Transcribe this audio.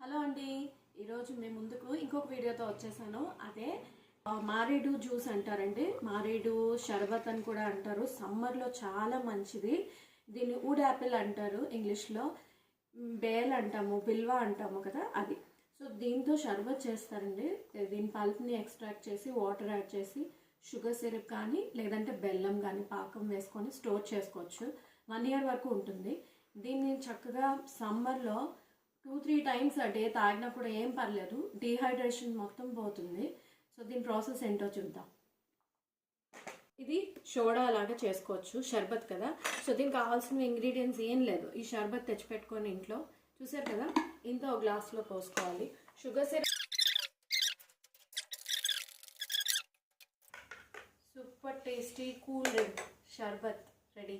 Hello అండి, ఈరోజు మేము ముందుకు ఇంకొక వీడియోతో వచ్చేసాను. అదే మారేడు జ్యూస్ అంటారండి. మారేడు షర్బత్ అని కూడా అంటారు. సమ్మర్లో చాలా మంచిది. దీన్ని వుడ్ యాపిల్ అంటారు ఇంగ్లీష్లో. బేల్ అంటాము, బిల్వా అంటాము కదా, అది. సో దీంతో షర్బత్ చేస్తారండి. దీని పల్ప్ని ఎక్స్ట్రాక్ట్ చేసి వాటర్ యాడ్ చేసి షుగర్ సిరప్ కానీ లేదంటే బెల్లం కానీ పాకం వేసుకొని స్టోర్ చేసుకోవచ్చు. 1 year వరకు ఉంటుంది. దీన్ని చక్కగా సమ్మర్లో 2-3 times a డే తాగినా కూడా ఏం పర్లేదు, డీహైడ్రేషన్ మొత్తం పోతుంది. సో దీని ప్రాసెస్ ఏంటో చూద్దాం. ఇది సోడా లాగా చేసుకోవచ్చు, షర్బత్ కదా. సో దీనికి కావాల్సిన ఇంగ్రీడియంట్స్ ఏం లేదు. ఈ షర్బత్ తెచ్చిపెట్టుకొని ఇంట్లో చూసారు కదా, ఇంత ఒక గ్లాస్లో పోసుకోవాలి. Sugar syrup, super tasty cool drink sharbat ready.